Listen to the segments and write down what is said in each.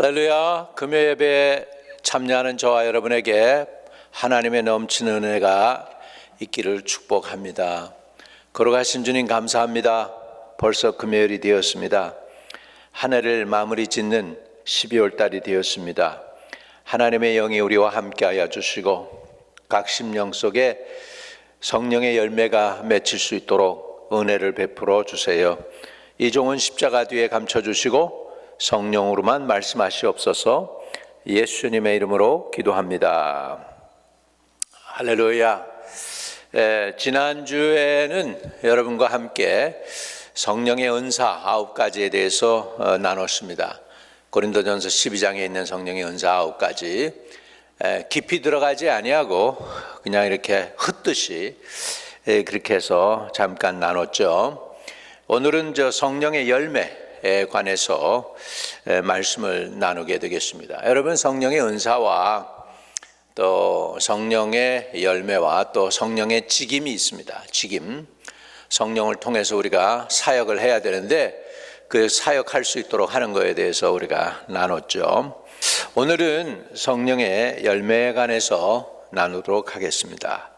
할렐루야. 금요 예배에 참여하는 저와 여러분에게 하나님의 넘치는 은혜가 있기를 축복합니다. 걸어가신 주님 감사합니다. 벌써 금요일이 되었습니다. 한 해를 마무리 짓는 12월 달이 되었습니다. 하나님의 영이 우리와 함께하여 주시고 각 심령 속에 성령의 열매가 맺힐 수 있도록 은혜를 베풀어 주세요. 이 종은 십자가 뒤에 감춰주시고 성령으로만 말씀하시옵소서. 예수님의 이름으로 기도합니다. 할렐루야. 지난주에는 여러분과 함께 성령의 은사 9가지에 대해서 나눴습니다. 고린도전서 12장에 있는 성령의 은사 9가지 깊이 들어가지 아니하고 그냥 이렇게 흩듯이 그렇게 해서 잠깐 나눴죠. 오늘은 저 성령의 열매에 관해서 말씀을 나누게 되겠습니다. 여러분, 성령의 은사와 또 성령의 열매와 또 성령의 직임이 있습니다. 직임, 성령을 통해서 우리가 사역을 해야 되는데 그 사역할 수 있도록 하는 것에 대해서 우리가 나눴죠. 오늘은 성령의 열매에 관해서 나누도록 하겠습니다.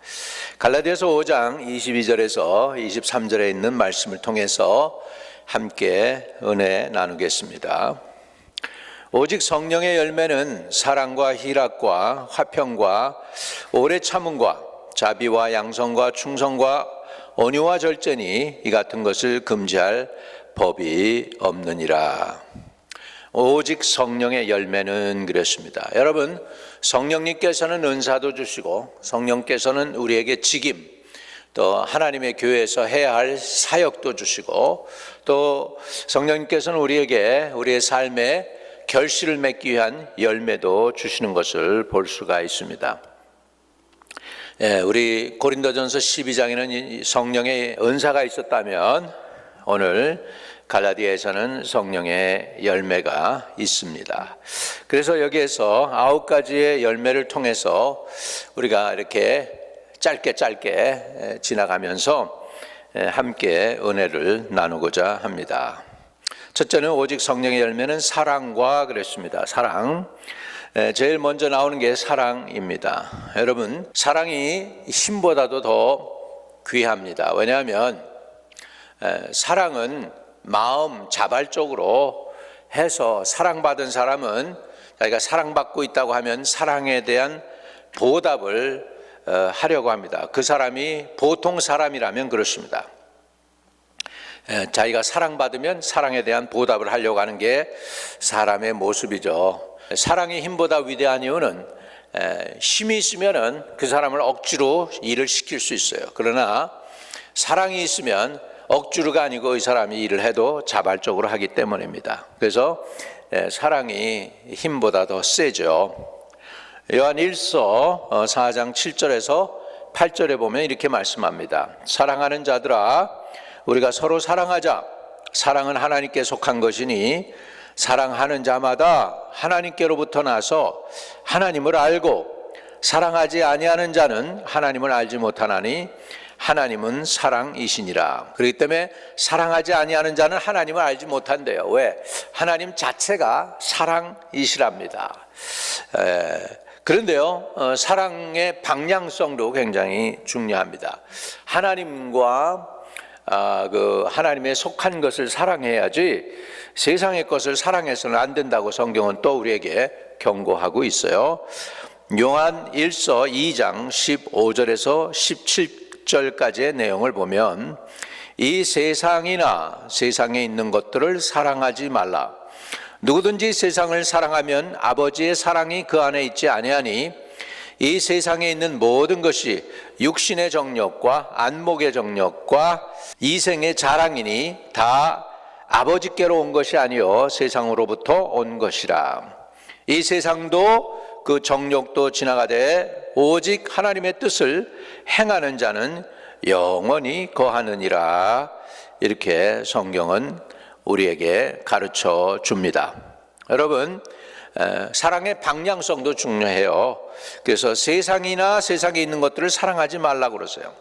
갈라디아서 5장 22절에서 23절에 있는 말씀을 통해서 함께 은혜 나누겠습니다. 오직 성령의 열매는 사랑과 희락과 화평과 오래 참음과 자비와 양성과 충성과 온유와 절제니 이 같은 것을 금지할 법이 없느니라. 오직 성령의 열매는 그랬습니다. 여러분, 성령님께서는 은사도 주시고 성령께서는 우리에게 직임, 또 하나님의 교회에서 해야 할 사역도 주시고 또 성령님께서는 우리에게 우리의 삶에 결실을 맺기 위한 열매도 주시는 것을 볼 수가 있습니다. 우리 고린도전서 12장에는 성령의 은사가 있었다면 오늘 갈라디아에서는 성령의 열매가 있습니다. 그래서 여기에서 9가지의 열매를 통해서 우리가 이렇게 짧게 지나가면서 함께 은혜를 나누고자 합니다. 첫째는 오직 성령의 열매는 사랑과 그랬습니다. 사랑. 제일 먼저 나오는 게 사랑입니다. 여러분, 사랑이 힘보다도 더 귀합니다. 왜냐하면 사랑은 마음 자발적으로 해서 사랑받은 사람은 자기가 사랑받고 있다고 하면 사랑에 대한 보답을 하려고 합니다. 그 사람이 보통 사람이라면 그렇습니다. 자기가 사랑받으면 사랑에 대한 보답을 하려고 하는 게 사람의 모습이죠. 사랑의 힘보다 위대한 이유는 힘이 있으면 그 사람을 억지로 일을 시킬 수 있어요. 그러나 사랑이 있으면 억지로가 아니고 이 사람이 일을 해도 자발적으로 하기 때문입니다. 그래서 사랑이 힘보다 더 세죠. 요한 1서 4장 7절에서 8절에 보면 이렇게 말씀합니다. 사랑하는 자들아, 우리가 서로 사랑하자. 사랑은 하나님께 속한 것이니 사랑하는 자마다 하나님께로부터 나서 하나님을 알고 사랑하지 아니하는 자는 하나님을 알지 못하나니 하나님은 사랑이시니라. 그렇기 때문에 사랑하지 아니하는 자는 하나님을 알지 못한대요. 왜? 하나님 자체가 사랑이시랍니다. 그런데요, 사랑의 방향성도 굉장히 중요합니다. 하나님과 하나님의 속한 것을 사랑해야지 세상의 것을 사랑해서는 안 된다고 성경은 또 우리에게 경고하고 있어요. 요한 1서 2장 15절에서 17절까지의 내용을 보면 이 세상이나 세상에 있는 것들을 사랑하지 말라. 누구든지 세상을 사랑하면 아버지의 사랑이 그 안에 있지 아니하니 이 세상에 있는 모든 것이 육신의 정욕과 안목의 정욕과 이생의 자랑이니 다 아버지께로 온 것이 아니요 세상으로부터 온 것이라. 이 세상도 그 정욕도 지나가되 오직 하나님의 뜻을 행하는 자는 영원히 거하느니라. 이렇게 성경은 우리에게 가르쳐 줍니다. 여러분, 사랑의 방향성도 중요해요. 그래서 세상이나 세상에 있는 것들을 사랑하지 말라고 그러세요.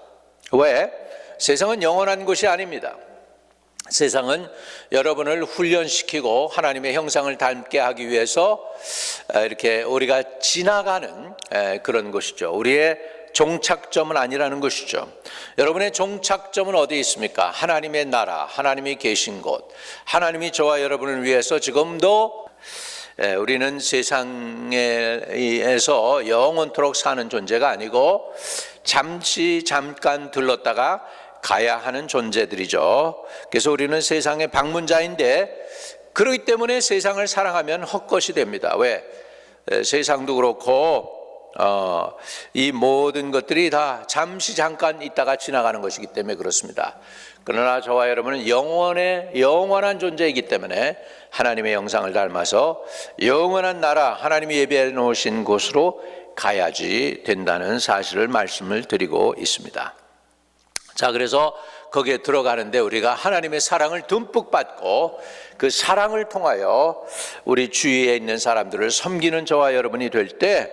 왜? 세상은 영원한 것이 아닙니다. 세상은 여러분을 훈련시키고 하나님의 형상을 닮게 하기 위해서 이렇게 우리가 지나가는 그런 것이죠. 우리의 종착점은 아니라는 것이죠. 여러분의 종착점은 어디에 있습니까? 하나님의 나라, 하나님이 계신 곳, 하나님이 저와 여러분을 위해서 지금도 우리는 세상에서 영원토록 사는 존재가 아니고 잠깐 들렀다가 가야 하는 존재들이죠. 그래서 우리는 세상의 방문자인데 그렇기 때문에 세상을 사랑하면 헛것이 됩니다. 왜? 세상도 그렇고 이 모든 것들이 다 잠깐 있다가 지나가는 것이기 때문에 그렇습니다. 그러나 저와 여러분은 영원한 존재이기 때문에 하나님의 형상을 닮아서 영원한 나라, 하나님이 예비해 놓으신 곳으로 가야지 된다는 사실을 말씀을 드리고 있습니다. 자, 그래서 거기에 들어가는데 우리가 하나님의 사랑을 듬뿍 받고 그 사랑을 통하여 우리 주위에 있는 사람들을 섬기는 저와 여러분이 될 때,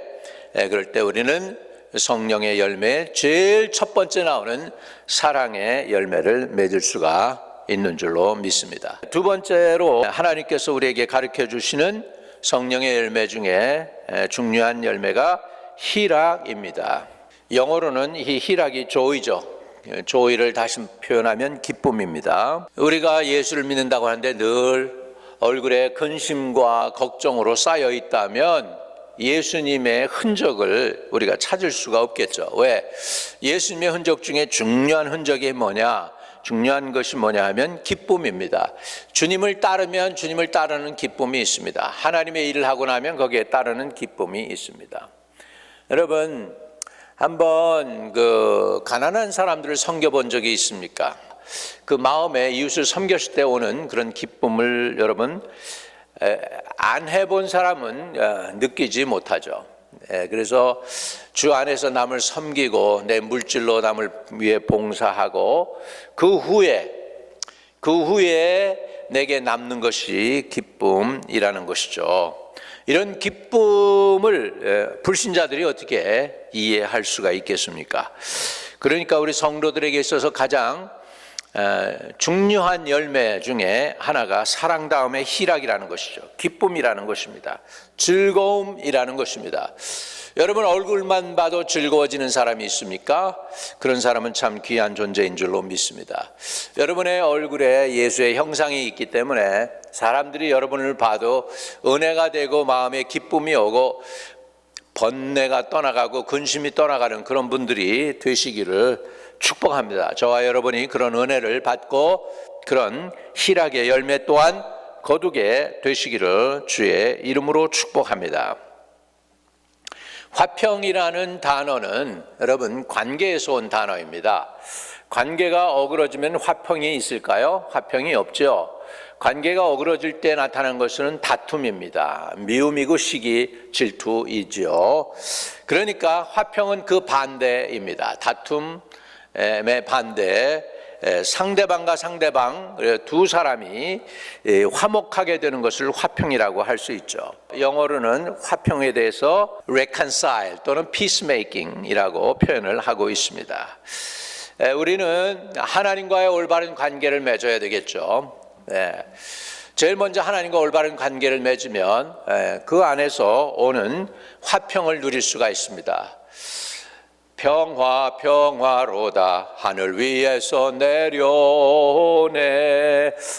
그럴 때 우리는 성령의 열매, 제일 첫 번째 나오는 사랑의 열매를 맺을 수가 있는 줄로 믿습니다. 두 번째로 하나님께서 우리에게 가르쳐 주시는 성령의 열매 중에 중요한 열매가 희락입니다. 영어로는 이 희락이 joy죠. 조이를 다시 표현하면 기쁨입니다. 우리가 예수를 믿는다고 하는데 늘 얼굴에 근심과 걱정으로 쌓여 있다면 예수님의 흔적을 우리가 찾을 수가 없겠죠. 왜? 예수님의 흔적 중에 중요한 흔적이 뭐냐? 중요한 것이 뭐냐 하면 기쁨입니다. 주님을 따르면 주님을 따르는 기쁨이 있습니다. 하나님의 일을 하고 나면 거기에 따르는 기쁨이 있습니다. 여러분, 한번 그 가난한 사람들을 섬겨본 적이 있습니까? 그 마음에 이웃을 섬겼을 때 오는 그런 기쁨을 여러분 안 해본 사람은 느끼지 못하죠. 그래서 주 안에서 남을 섬기고 내 물질로 남을 위해 봉사하고 그 후에 내게 남는 것이 기쁨이라는 것이죠. 이런 기쁨을 불신자들이 어떻게 이해할 수가 있겠습니까? 그러니까 우리 성도들에게 있어서 가장 중요한 열매 중에 하나가 사랑 다음에 희락이라는 것이죠. 기쁨이라는 것입니다. 즐거움이라는 것입니다. 여러분 얼굴만 봐도 즐거워지는 사람이 있습니까? 그런 사람은 참 귀한 존재인 줄로 믿습니다. 여러분의 얼굴에 예수의 형상이 있기 때문에 사람들이 여러분을 봐도 은혜가 되고 마음에 기쁨이 오고 번뇌가 떠나가고 근심이 떠나가는 그런 분들이 되시기를 축복합니다. 저와 여러분이 그런 은혜를 받고 그런 희락의 열매 또한 거두게 되시기를 주의 이름으로 축복합니다. 화평이라는 단어는 여러분 관계에서 온 단어입니다. 관계가 어그러지면 화평이 있을까요? 화평이 없죠. 관계가 어그러질 때 나타나는 것은 다툼입니다. 미움이고 시기, 질투이죠. 그러니까 화평은 그 반대입니다. 다툼의 반대, 상대방과 상대방 두 사람이 화목하게 되는 것을 화평이라고 할 수 있죠. 영어로는 화평에 대해서 reconcile 또는 peacemaking이라고 표현을 하고 있습니다. 우리는 하나님과의 올바른 관계를 맺어야 되겠죠. 제일 먼저 하나님과 올바른 관계를 맺으면 그 안에서 오는 화평을 누릴 수가 있습니다. 평화로다 하늘 위에서 내려오네.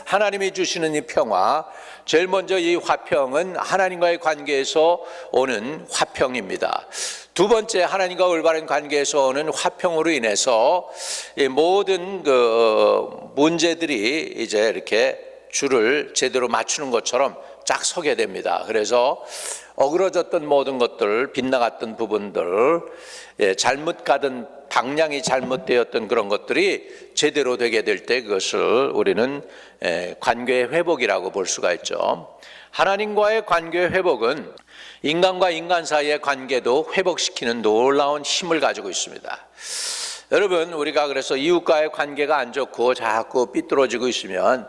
하나님이 주시는 이 평화, 제일 먼저 이 화평은 하나님과의 관계에서 오는 화평입니다. 두 번째, 하나님과 올바른 관계에서 오는 화평으로 인해서 이 모든 그 문제들이 이제 이렇게 줄을 제대로 맞추는 것처럼 쫙 서게 됩니다. 그래서 어그러졌던 모든 것들, 빗나갔던 부분들, 잘못 가던 방향이 잘못되었던 그런 것들이 제대로 되게 될 때 그것을 우리는 관계의 회복이라고 볼 수가 있죠. 하나님과의 관계의 회복은 인간과 인간 사이의 관계도 회복시키는 놀라운 힘을 가지고 있습니다. 여러분, 우리가 그래서 이웃과의 관계가 안 좋고 자꾸 삐뚤어지고 있으면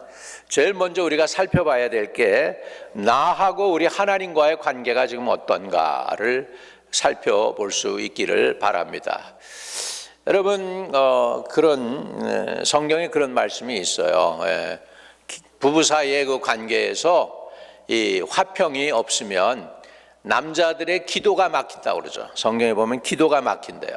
제일 먼저 우리가 살펴봐야 될 게 나하고 우리 하나님과의 관계가 지금 어떤가를 살펴볼 수 있기를 바랍니다. 여러분, 그런 성경에 그런 말씀이 있어요. 부부 사이의 그 관계에서 이 화평이 없으면 남자들의 기도가 막힌다고 그러죠. 성경에 보면 기도가 막힌대요.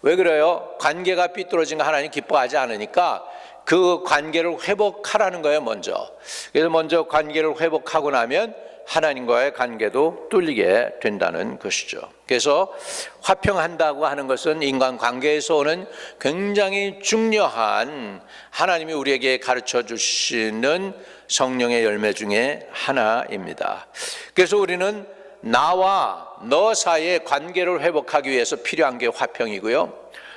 왜 그래요? 관계가 삐뚤어진 거 하나님 기뻐하지 않으니까 그 관계를 회복하라는 거예요, 먼저. 그래서 먼저 관계를 회복하고 나면 하나님과의 관계도 뚫리게 된다는 것이죠. 그래서 화평한다고 하는 것은 인간관계에서 오는 굉장히 중요한 하나님이 우리에게 가르쳐 주시는 성령의 열매 중에 하나입니다. 그래서 우리는 나와 너 사이의 관계를 회복하기 위해서 필요한 게 화평이고요.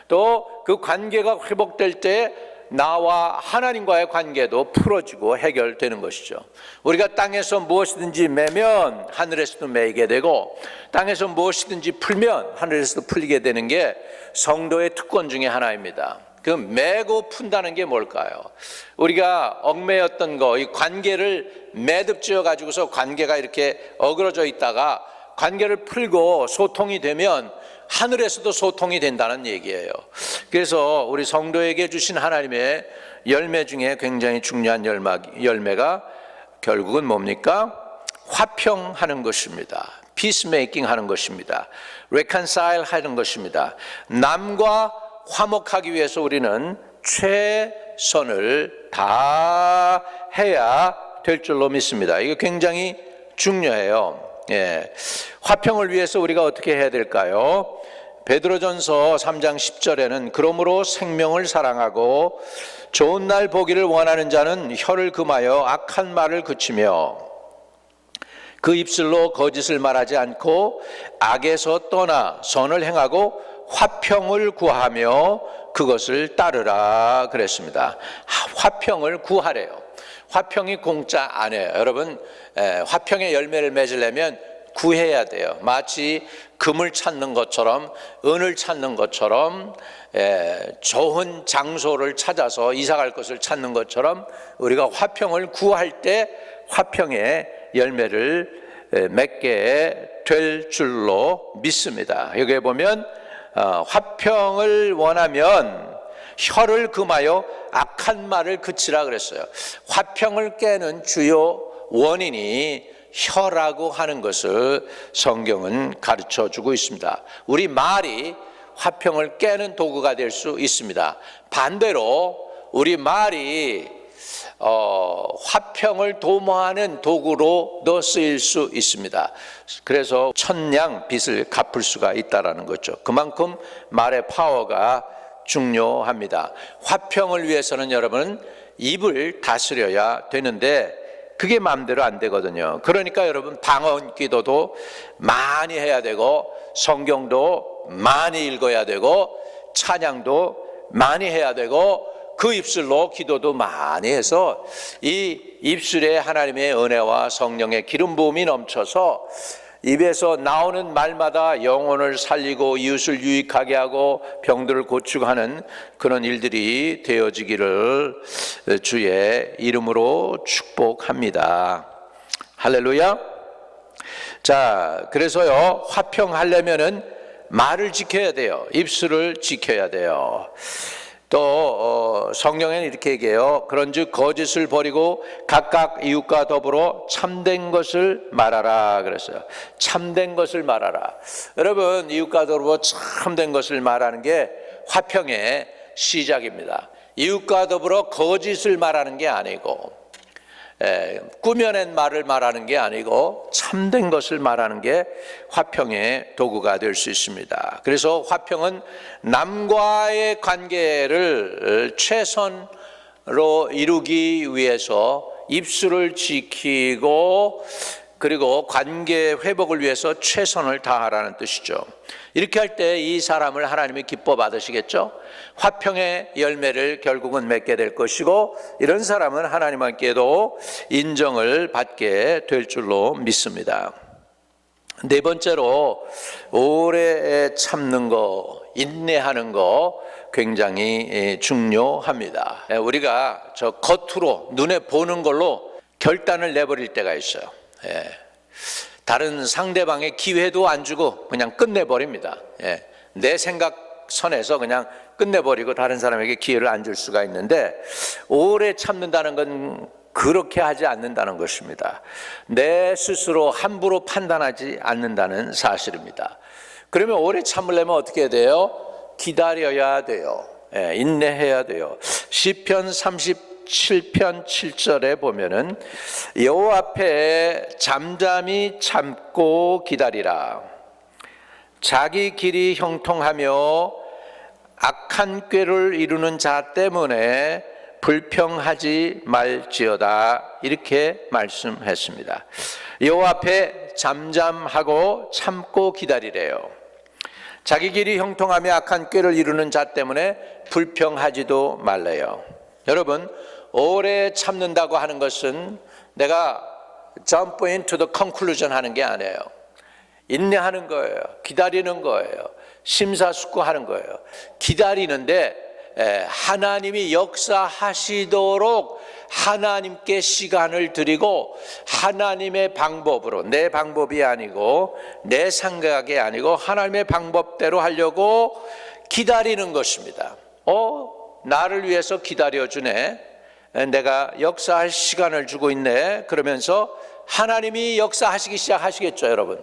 또 그 관계가 회복될 때 나와 하나님과의 관계도 풀어지고 해결되는 것이죠. 우리가 땅에서 무엇이든지 매면 하늘에서도 매이게 되고, 땅에서 무엇이든지 풀면 하늘에서도 풀리게 되는 게 성도의 특권 중에 하나입니다. 그 매고 푼다는 게 뭘까요? 우리가 얽매였던 거, 이 관계를 매듭지어 가지고서 관계가 이렇게 어그러져 있다가 관계를 풀고 소통이 되면 하늘에서도 소통이 된다는 얘기예요. 그래서 우리 성도에게 주신 하나님의 열매 중에 굉장히 중요한 열매가 결국은 뭡니까? 화평하는 것입니다. 피스메이킹 하는 것입니다. reconcile 하는 것입니다. 남과 화목하기 위해서 우리는 최선을 다해야 될 줄로 믿습니다. 이거 굉장히 중요해요. 예. 화평을 위해서 우리가 어떻게 해야 될까요? 베드로전서 3장 10절에는 그러므로 생명을 사랑하고 좋은 날 보기를 원하는 자는 혀를 금하여 악한 말을 그치며 그 입술로 거짓을 말하지 않고 악에서 떠나 선을 행하고 화평을 구하며 그것을 따르라 그랬습니다. 화평을 구하래요. 화평이 공짜 아니에요. 여러분, 화평의 열매를 맺으려면 구해야 돼요. 마치 금을 찾는 것처럼, 은을 찾는 것처럼, 좋은 장소를 찾아서 이사갈 것을 찾는 것처럼 우리가 화평을 구할 때 화평의 열매를 맺게 될 줄로 믿습니다. 여기에 보면 화평을 원하면 혀를 금하여 악한 말을 그치라 그랬어요. 화평을 깨는 주요 원인이 혀라고 하는 것을 성경은 가르쳐 주고 있습니다. 우리 말이 화평을 깨는 도구가 될 수 있습니다. 반대로 우리 말이 화평을 도모하는 도구로도 쓰일 수 있습니다. 그래서 천냥 빚을 갚을 수가 있다는 거죠. 그만큼 말의 파워가 중요합니다. 화평을 위해서는 여러분 입을 다스려야 되는데 그게 마음대로 안 되거든요. 그러니까 여러분 방언 기도도 많이 해야 되고 성경도 많이 읽어야 되고 찬양도 많이 해야 되고 그 입술로 기도도 많이 해서 이 입술에 하나님의 은혜와 성령의 기름 부음이 넘쳐서 입에서 나오는 말마다 영혼을 살리고 이웃을 유익하게 하고 병들을 고치고 하는 그런 일들이 되어지기를 주의 이름으로 축복합니다. 할렐루야. 자, 그래서요 화평하려면은 말을 지켜야 돼요. 입술을 지켜야 돼요. 또 성경에는 이렇게 얘기해요. 그런즉 거짓을 버리고 각각 이웃과 더불어 참된 것을 말하라 그랬어요. 참된 것을 말하라. 여러분 이웃과 더불어 참된 것을 말하는 게 화평의 시작입니다. 이웃과 더불어 거짓을 말하는 게 아니고 꾸며낸 말을 말하는 게 아니고 참된 것을 말하는 게 화평의 도구가 될 수 있습니다. 그래서 화평은 남과의 관계를 최선으로 이루기 위해서 입술을 지키고 그리고 관계 회복을 위해서 최선을 다하라는 뜻이죠. 이렇게 할 때 이 사람을 하나님이 기뻐 받으시겠죠. 화평의 열매를 결국은 맺게 될 것이고 이런 사람은 하나님께도 인정을 받게 될 줄로 믿습니다. 네 번째로 오래 참는 거, 인내하는 거 굉장히 중요합니다. 우리가 저 겉으로 눈에 보는 걸로 결단을 내버릴 때가 있어요. 다른 상대방의 기회도 안 주고 그냥 끝내버립니다. 내 생각 선에서 그냥 끝내버리고 다른 사람에게 기회를 안 줄 수가 있는데 오래 참는다는 건 그렇게 하지 않는다는 것입니다. 내 스스로 함부로 판단하지 않는다는 사실입니다. 그러면 오래 참으려면 어떻게 해야 돼요? 기다려야 돼요. 인내해야 돼요. 시편 37편 7절에 보면은 여호와 앞에 잠잠히 참고 기다리라. 자기 길이 형통하며 악한 꾀를 이루는 자 때문에 불평하지 말지어다. 이렇게 말씀했습니다. 여호와 앞에 잠잠하고 참고 기다리래요. 자기 길이 형통하며 악한 꾀를 이루는 자 때문에 불평하지도 말래요. 여러분, 오래 참는다고 하는 것은 내가 jump into the conclusion 하는 게 아니에요. 인내하는 거예요. 기다리는 거예요. 심사숙고하는 거예요. 기다리는데 하나님이 역사하시도록 하나님께 시간을 드리고 하나님의 방법으로, 내 방법이 아니고 내 생각이 아니고 하나님의 방법대로 하려고 기다리는 것입니다. 나를 위해서 기다려주네, 내가 역사할 시간을 주고 있네, 그러면서 하나님이 역사하시기 시작하시겠죠, 여러분.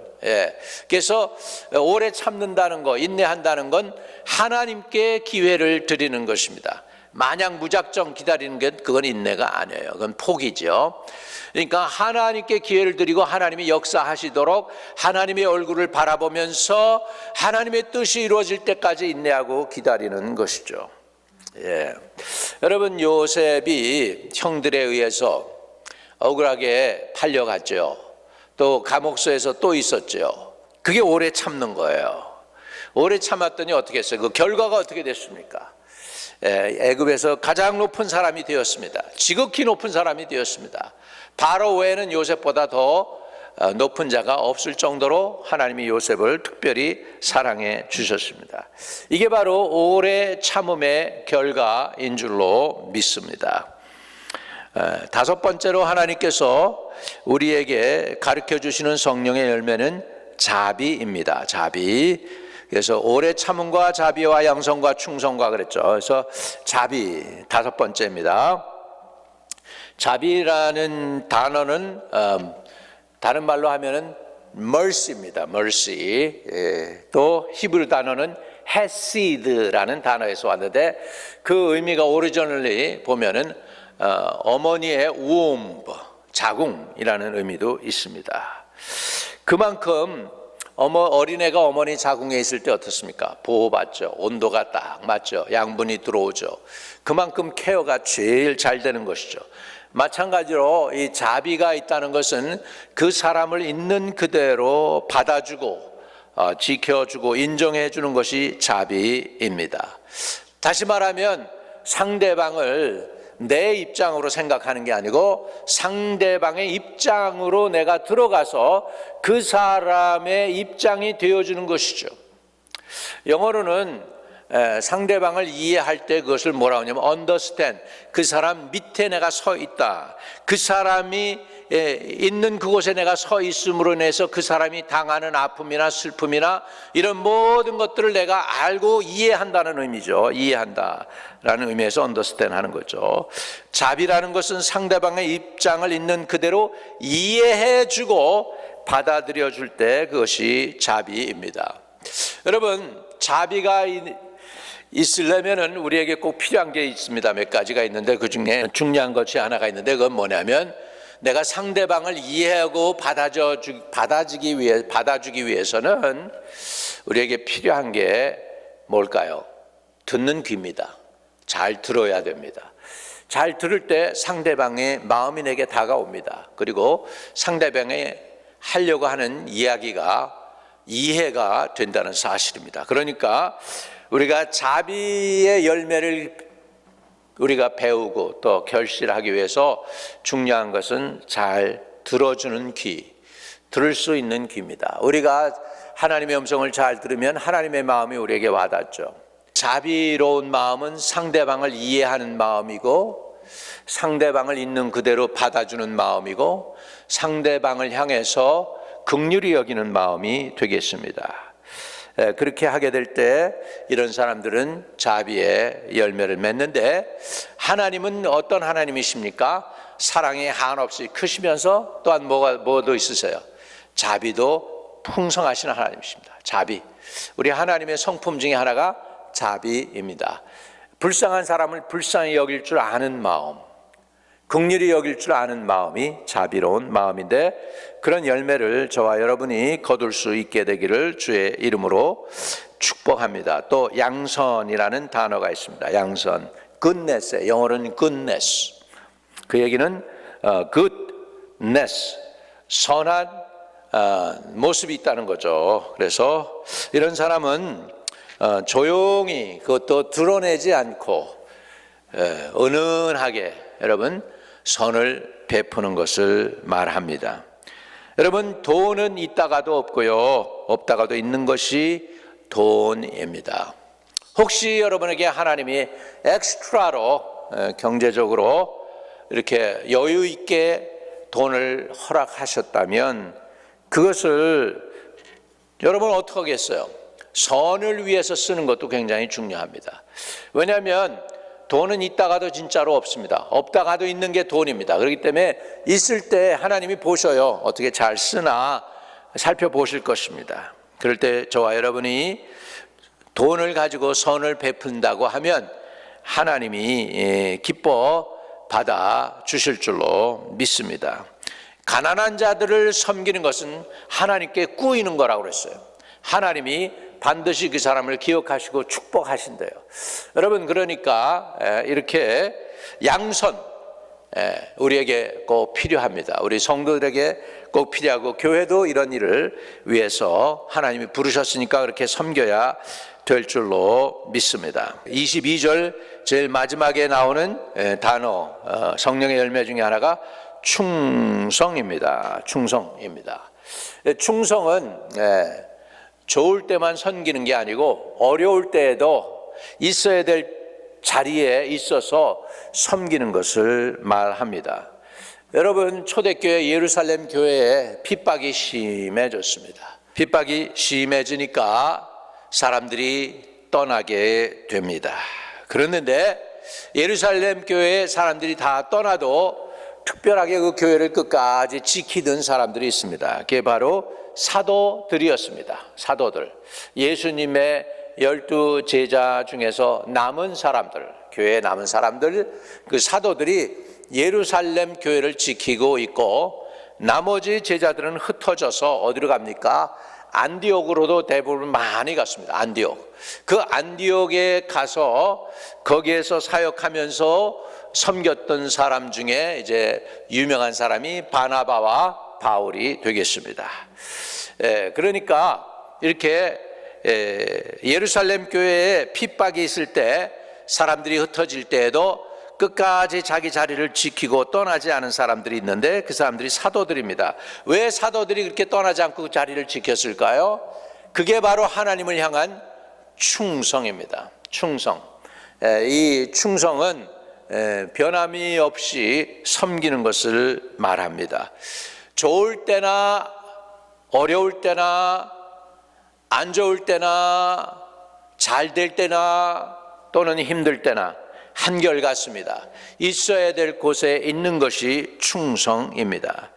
그래서 오래 참는다는 거, 인내한다는 건 하나님께 기회를 드리는 것입니다. 마냥 무작정 기다리는 게 그건 인내가 아니에요. 그건 포기죠. 그러니까 하나님께 기회를 드리고 하나님이 역사하시도록 하나님의 얼굴을 바라보면서 하나님의 뜻이 이루어질 때까지 인내하고 기다리는 것이죠. 여러분, 요셉이 형들에 의해서 억울하게 팔려갔죠. 또 감옥소에서 또 있었죠. 그게 오래 참는 거예요. 오래 참았더니 어떻게 했어요? 그 결과가 어떻게 됐습니까? 애굽에서 가장 높은 사람이 되었습니다. 지극히 높은 사람이 되었습니다. 바로 외에는 요셉보다 더 높은 자가 없을 정도로 하나님이 요셉을 특별히 사랑해 주셨습니다. 이게 바로 오래 참음의 결과인 줄로 믿습니다. 다섯 번째로 하나님께서 우리에게 가르쳐 주시는 성령의 열매는 자비입니다. 자비. 그래서 오래 참음과 자비와 양성과 충성과 그랬죠. 그래서 자비 다섯 번째입니다. 자비라는 단어는 다른 말로 하면은 mercy입니다. mercy. 또 히브리 단어는 헤시드라는 단어에서 왔는데 그 의미가 오리지널리 보면은 어머니의 womb, 자궁이라는 의미도 있습니다. 그만큼 어린애가 어머니 자궁에 있을 때 어떻습니까? 보호받죠. 온도가 딱 맞죠. 양분이 들어오죠. 그만큼 케어가 제일 잘 되는 것이죠. 마찬가지로 이 자비가 있다는 것은 그 사람을 있는 그대로 받아주고 지켜주고 인정해 주는 것이 자비입니다. 다시 말하면 상대방을 내 입장으로 생각하는 게 아니고 상대방의 입장으로 내가 들어가서 그 사람의 입장이 되어주는 것이죠. 영어로는 상대방을 이해할 때 그것을 뭐라고 하냐면 understand, 그 사람 밑에 내가 서 있다, 그 사람이 있는 그곳에 내가 서 있음으로 인해서 그 사람이 당하는 아픔이나 슬픔이나 이런 모든 것들을 내가 알고 이해한다는 의미죠. 이해한다라는 의미에서 understand 하는 거죠. 자비라는 것은 상대방의 입장을 있는 그대로 이해해주고 받아들여 줄 때 그것이 자비입니다. 여러분, 자비가 있으려면은 우리에게 꼭 필요한 게 있습니다. 몇 가지가 있는데 그 중에 중요한 것이 하나가 있는데 그건 뭐냐면 내가 상대방을 이해하고 받아주기 위해서는 우리에게 필요한 게 뭘까요? 듣는 귀입니다. 잘 들어야 됩니다. 잘 들을 때 상대방의 마음이 내게 다가옵니다. 그리고 상대방의 하려고 하는 이야기가 이해가 된다는 사실입니다. 그러니까 우리가 자비의 열매를 우리가 배우고 또 결실하기 위해서 중요한 것은 잘 들어주는 귀, 들을 수 있는 귀입니다. 우리가 하나님의 음성을 잘 들으면 하나님의 마음이 우리에게 와닿죠. 자비로운 마음은 상대방을 이해하는 마음이고 상대방을 있는 그대로 받아주는 마음이고 상대방을 향해서 긍휼히 여기는 마음이 되겠습니다. 그렇게 하게 될 때 이런 사람들은 자비의 열매를 맺는데 하나님은 어떤 하나님이십니까? 사랑이 한없이 크시면서 또한 뭐도 있으세요? 자비도 풍성하신 하나님이십니다. 자비. 우리 하나님의 성품 중에 하나가 자비입니다. 불쌍한 사람을 불쌍히 여길 줄 아는 마음, 긍휼히 여길 줄 아는 마음이 자비로운 마음인데, 그런 열매를 저와 여러분이 거둘 수 있게 되기를 주의 이름으로 축복합니다. 또 양선이라는 단어가 있습니다. 양선, goodness, 영어로는 goodness. 그 얘기는 goodness, 선한 모습이 있다는 거죠. 그래서 이런 사람은 조용히, 그것도 드러내지 않고 은은하게 여러분 선을 베푸는 것을 말합니다. 여러분, 돈은 있다가도 없고요, 없다가도 있는 것이 돈입니다. 혹시 여러분에게 하나님이 엑스트라로 경제적으로 이렇게 여유 있게 돈을 허락하셨다면 그것을 여러분 어떻게 하겠어요? 선을 위해서 쓰는 것도 굉장히 중요합니다. 왜냐하면 돈은 있다가도 진짜로 없습니다. 없다가도 있는 게 돈입니다. 그렇기 때문에 있을 때 하나님이 보셔요. 어떻게 잘 쓰나 살펴보실 것입니다. 그럴 때 저와 여러분이 돈을 가지고 선을 베푼다고 하면 하나님이 기뻐 받아 주실 줄로 믿습니다. 가난한 자들을 섬기는 것은 하나님께 꾸이는 거라고 그랬어요. 하나님이 반드시 그 사람을 기억하시고 축복하신대요. 여러분, 그러니까 이렇게 양선 우리에게 꼭 필요합니다. 우리 성도들에게 꼭 필요하고, 교회도 이런 일을 위해서 하나님이 부르셨으니까 그렇게 섬겨야 될 줄로 믿습니다. 22절 제일 마지막에 나오는 단어, 성령의 열매 중에 하나가 충성입니다. 충성입니다. 충성은 좋을 때만 섬기는 게 아니고 어려울 때에도 있어야 될 자리에 있어서 섬기는 것을 말합니다. 여러분, 초대교회 예루살렘 교회에 핍박이 심해졌습니다. 핍박이 심해지니까 사람들이 떠나게 됩니다. 그랬는데 예루살렘 교회에 사람들이 다 떠나도 특별하게 그 교회를 끝까지 지키던 사람들이 있습니다. 그게 바로 사도들이었습니다. 사도들. 예수님의 12 제자 중에서 남은 사람들, 교회에 남은 사람들, 그 사도들이 예루살렘 교회를 지키고 있고, 나머지 제자들은 흩어져서 어디로 갑니까? 안디옥으로도 대부분 많이 갔습니다. 안디옥. 그 안디옥에 가서 거기에서 사역하면서 섬겼던 사람 중에 이제 유명한 사람이 바나바와 바울이 되겠습니다. 그러니까 이렇게 예루살렘 교회에 핍박이 있을 때, 사람들이 흩어질 때에도 끝까지 자기 자리를 지키고 떠나지 않은 사람들이 있는데, 그 사람들이 사도들입니다. 왜 사도들이 그렇게 떠나지 않고 그 자리를 지켰을까요? 그게 바로 하나님을 향한 충성입니다. 충성. 이 충성은 변함이 없이 섬기는 것을 말합니다. 좋을 때나 어려울 때나 안 좋을 때나 잘 될 때나 또는 힘들 때나 한결같습니다. 있어야 될 곳에 있는 것이 충성입니다.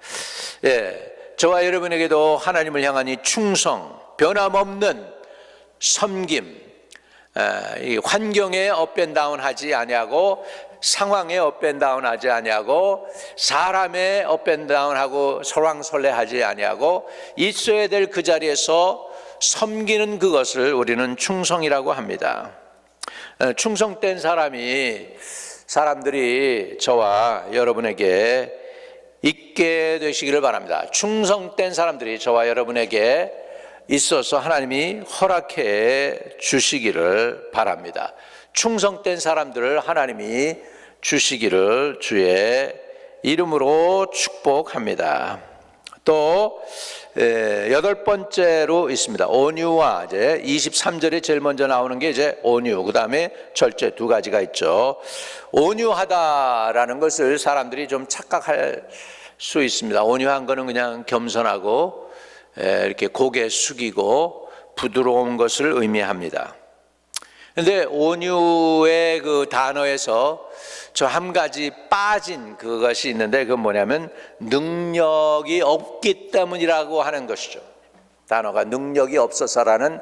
저와 여러분에게도 하나님을 향한 이 충성, 변함없는 섬김, 이 환경에 업앤다운하지 아니하고, 상황에 업앤다운하지 아니하고, 사람에 업앤다운하고 설왕설래하지 아니하고, 있어야 될 그 자리에서 섬기는 그것을 우리는 충성이라고 합니다. 충성된 사람들이 저와 여러분에게 있게 되시기를 바랍니다. 충성된 사람들이 저와 여러분에게 있어서 하나님이 허락해 주시기를 바랍니다. 충성된 사람들을 하나님이 주시기를 주의 이름으로 축복합니다. 또 8번째로 있습니다. 온유와, 이제 23절에 제일 먼저 나오는 게 이제 온유, 그 다음에 절제, 두 가지가 있죠. 온유하다라는 것을 사람들이 좀 착각할 수 있습니다. 온유한 거는 그냥 겸손하고 이렇게 고개 숙이고 부드러운 것을 의미합니다. 근데 온유의 그 단어에서 저 한 가지 빠진 그것이 있는데, 그건 뭐냐면 능력이 없기 때문이라고 하는 것이죠. 단어가 능력이 없어서라는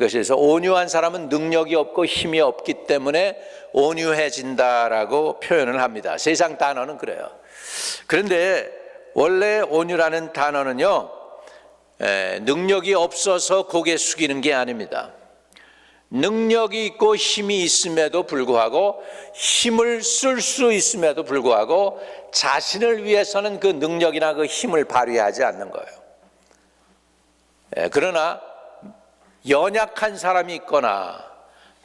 것이 있어서, 온유한 사람은 능력이 없고 힘이 없기 때문에 온유해진다라고 표현을 합니다. 세상 단어는 그래요. 그런데 원래 온유라는 단어는요, 능력이 없어서 고개 숙이는 게 아닙니다. 능력이 있고 힘이 있음에도 불구하고, 힘을 쓸 수 있음에도 불구하고 자신을 위해서는 그 능력이나 그 힘을 발휘하지 않는 거예요. 그러나 연약한 사람이 있거나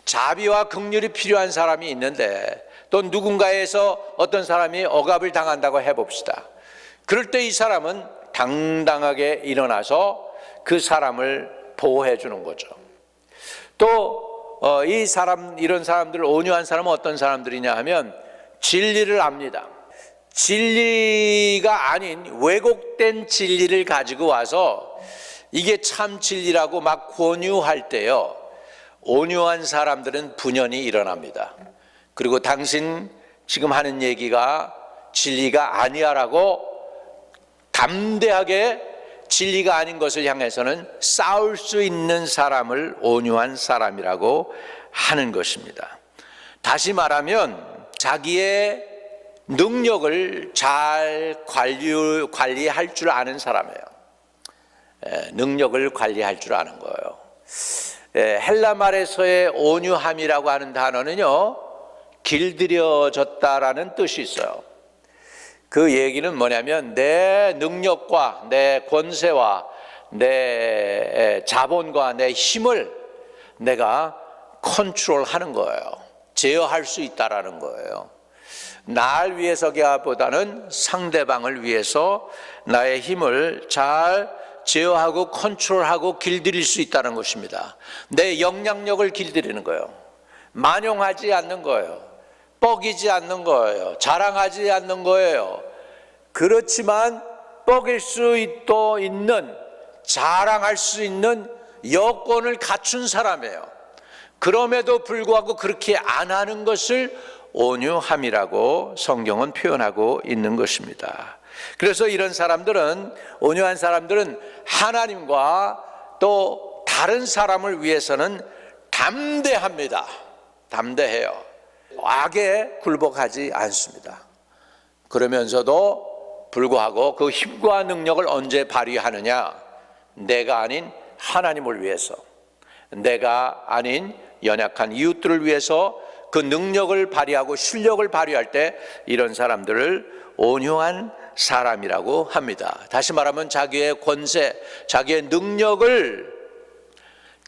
자비와 긍휼이 필요한 사람이 있는데, 또 누군가에서 어떤 사람이 억압을 당한다고 해봅시다. 그럴 때 이 사람은 당당하게 일어나서 그 사람을 보호해 주는 거죠. 또 이런 사람들, 온유한 사람은 어떤 사람들이냐 하면 진리를 압니다. 진리가 아닌 왜곡된 진리를 가지고 와서 이게 참 진리라고 막 권유할 때요, 온유한 사람들은 분연히 일어납니다. 그리고 당신 지금 하는 얘기가 진리가 아니야라고 담대하게 진리가 아닌 것을 향해서는 싸울 수 있는 사람을 온유한 사람이라고 하는 것입니다. 다시 말하면 자기의 능력을 잘 관리할 줄 아는 사람이에요. 능력을 관리할 줄 아는 거예요. 헬라 말에서의 온유함이라고 하는 단어는요, 길들여졌다라는 뜻이 있어요. 그 얘기는 뭐냐면 내 능력과 내 권세와 내 자본과 내 힘을 내가 컨트롤하는 거예요. 제어할 수 있다라는 거예요. 날 위해서보다는 상대방을 위해서 나의 힘을 잘 제어하고 컨트롤하고 길들일 수 있다는 것입니다. 내 영향력을 길들이는 거예요. 만용하지 않는 거예요. 뻐기지 않는 거예요. 자랑하지 않는 거예요. 그렇지만 뻐길 수 있는, 자랑할 수 있는 여건을 갖춘 사람이에요. 그럼에도 불구하고 그렇게 안 하는 것을 온유함이라고 성경은 표현하고 있는 것입니다. 그래서 이런 사람들은, 온유한 사람들은 하나님과 또 다른 사람을 위해서는 담대합니다. 담대해요. 악에 굴복하지 않습니다. 그러면서도 불구하고 그 힘과 능력을 언제 발휘하느냐? 내가 아닌 하나님을 위해서, 내가 아닌 연약한 이웃들을 위해서 그 능력을 발휘하고 실력을 발휘할 때 이런 사람들을 온유한 사람이라고 합니다. 다시 말하면 자기의 권세, 자기의 능력을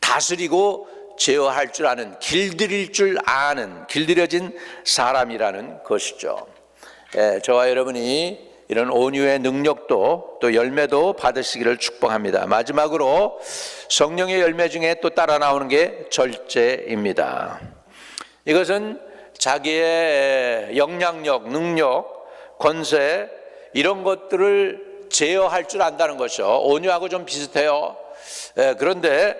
다스리고 제어할 줄 아는, 길들일 줄 아는, 길들여진 사람이라는 것이죠. 저와 여러분이 이런 온유의 능력도 또 열매도 받으시기를 축복합니다. 마지막으로 성령의 열매 중에 또 따라 나오는 게 절제입니다. 이것은 자기의 영향력, 능력, 권세 이런 것들을 제어할 줄 안다는 것이죠. 온유하고 좀 비슷해요. 그런데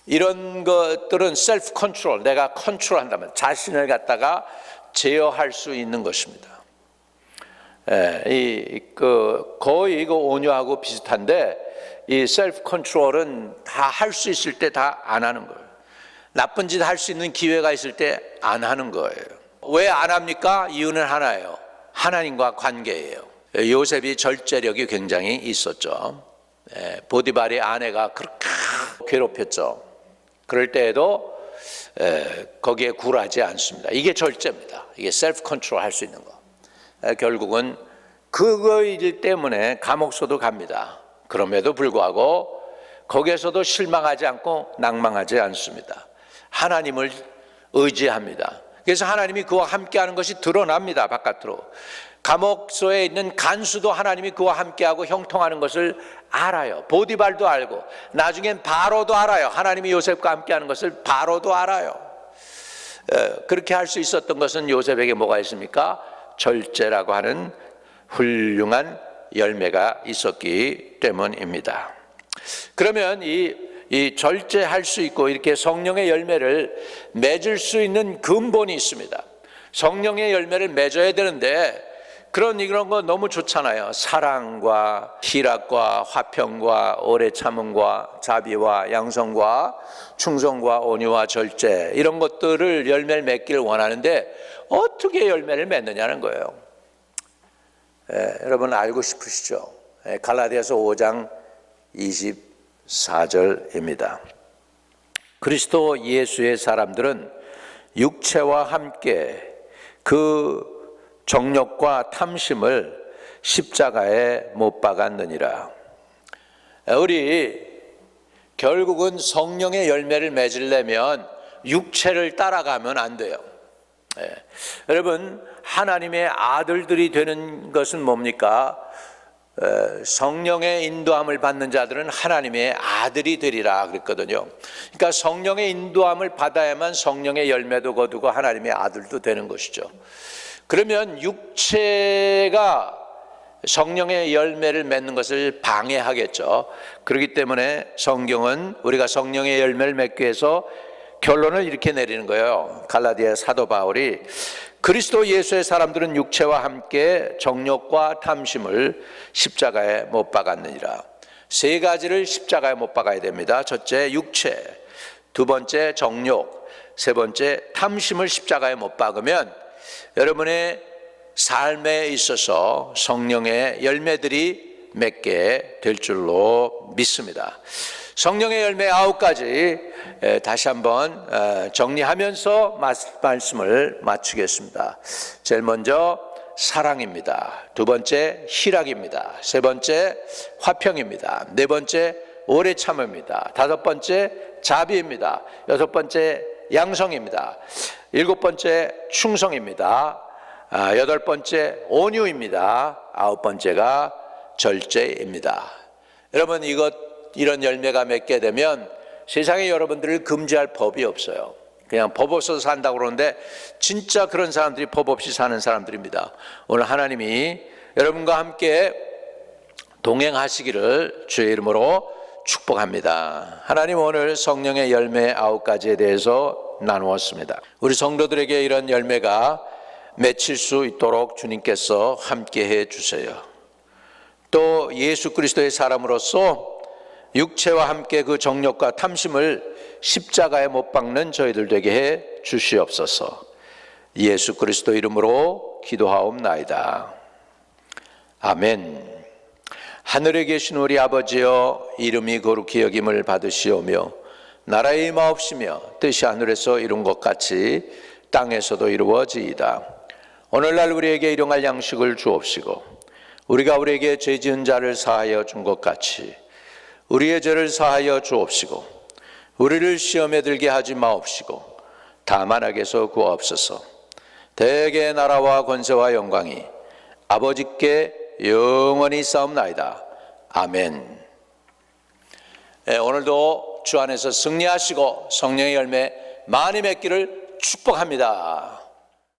이런 것들은 셀프 컨트롤, 내가 컨트롤한다면 자신을 갖다가 제어할 수 있는 것입니다. 거의 온유하고 비슷한데, 이 셀프 컨트롤은 다 할 수 있을 때 다 안 하는 거예요. 나쁜 짓 할 수 있는 기회가 있을 때 안 하는 거예요. 왜 안 합니까? 이유는 하나예요. 하나님과 관계예요. 요셉이 절제력이 굉장히 있었죠. 보디발의 아내가 그렇게 괴롭혔죠. 그럴 때에도 거기에 굴하지 않습니다. 이게 절제입니다. 이게 셀프 컨트롤 할 수 있는 거. 결국은 그거일 때문에 감옥소도 갑니다. 그럼에도 불구하고 거기에서도 실망하지 않고 낭망하지 않습니다. 하나님을 의지합니다. 그래서 하나님이 그와 함께하는 것이 드러납니다. 바깥으로. 감옥소에 있는 간수도 하나님이 그와 함께하고 형통하는 것을 알아요. 보디발도 알고, 나중엔 바로도 알아요. 하나님이 요셉과 함께하는 것을 바로도 알아요. 그렇게 할 수 있었던 것은 요셉에게 뭐가 있습니까? 절제라고 하는 훌륭한 열매가 있었기 때문입니다. 그러면 이 이 절제할 수 있고 이렇게 성령의 열매를 맺을 수 있는 근본이 있습니다. 성령의 열매를 맺어야 되는데 이런 거 너무 좋잖아요. 사랑과 희락과 화평과 오래 참음과 자비와 양성과 충성과 온유와 절제, 이런 것들을 열매를 맺기를 원하는데 어떻게 열매를 맺느냐는 거예요. 여러분 알고 싶으시죠? 갈라디아서 5장 24절입니다. 그리스도 예수의 사람들은 육체와 함께 그 정욕과 탐심을 십자가에 못 박았느니라. 우리 결국은 성령의 열매를 맺으려면 육체를 따라가면 안 돼요. 여러분, 하나님의 아들들이 되는 것은 뭡니까? 성령의 인도함을 받는 자들은 하나님의 아들이 되리라 그랬거든요. 그러니까 성령의 인도함을 받아야만 성령의 열매도 거두고 하나님의 아들도 되는 것이죠. 그러면 육체가 성령의 열매를 맺는 것을 방해하겠죠. 그렇기 때문에 성경은 우리가 성령의 열매를 맺기 위해서 결론을 이렇게 내리는 거예요. 갈라디아 사도 바울이 그리스도 예수의 사람들은 육체와 함께 정욕과 탐심을 십자가에 못 박았느니라. 세 가지를 십자가에 못 박아야 됩니다. 첫째 육체, 두 번째 정욕, 세 번째 탐심을 십자가에 못 박으면 여러분의 삶에 있어서 성령의 열매들이 맺게 될 줄로 믿습니다. 성령의 열매 9가지 다시 한번 정리하면서 말씀을 마치겠습니다. 제일 먼저 사랑입니다. 두 번째 희락입니다. 세 번째 화평입니다. 네 번째 오래 참음입니다. 다섯 번째 자비입니다. 여섯 번째 양성입니다. 일곱 번째 충성입니다. 여덟 번째 온유입니다. 아홉 번째가 절제입니다. 여러분 이런 열매가 맺게 되면 세상에 여러분들을 금지할 법이 없어요. 그냥 법 없어서 산다고 그러는데 진짜 그런 사람들이 법 없이 사는 사람들입니다. 오늘 하나님이 여러분과 함께 동행하시기를 주의 이름으로 축복합니다. 하나님 오늘 성령의 열매 9가지에 대해서 나누었습니다. 우리 성도들에게 이런 열매가 맺힐 수 있도록 주님께서 함께해 주세요. 또 예수 그리스도의 사람으로서 육체와 함께 그 정욕과 탐심을 십자가에 못 박는 저희들 되게 해 주시옵소서. 예수 그리스도 이름으로 기도하옵나이다. 아멘. 하늘에 계신 우리 아버지여, 이름이 거룩히 여김을 받으시오며 나라의 임하옵시며 뜻이 하늘에서 이룬 것 같이 땅에서도 이루어지이다. 오늘날 우리에게 일용할 양식을 주옵시고 우리가 우리에게 죄 지은 자를 사하여 준 것 같이 우리의 죄를 사하여 주옵시고 우리를 시험에 들게 하지 마옵시고 다만 악에서 구하옵소서. 대개 나라와 권세와 영광이 아버지께 영원히 싸움나이다. 아멘. 오늘도 주 안에서 승리하시고 성령의 열매 많이 맺기를 축복합니다.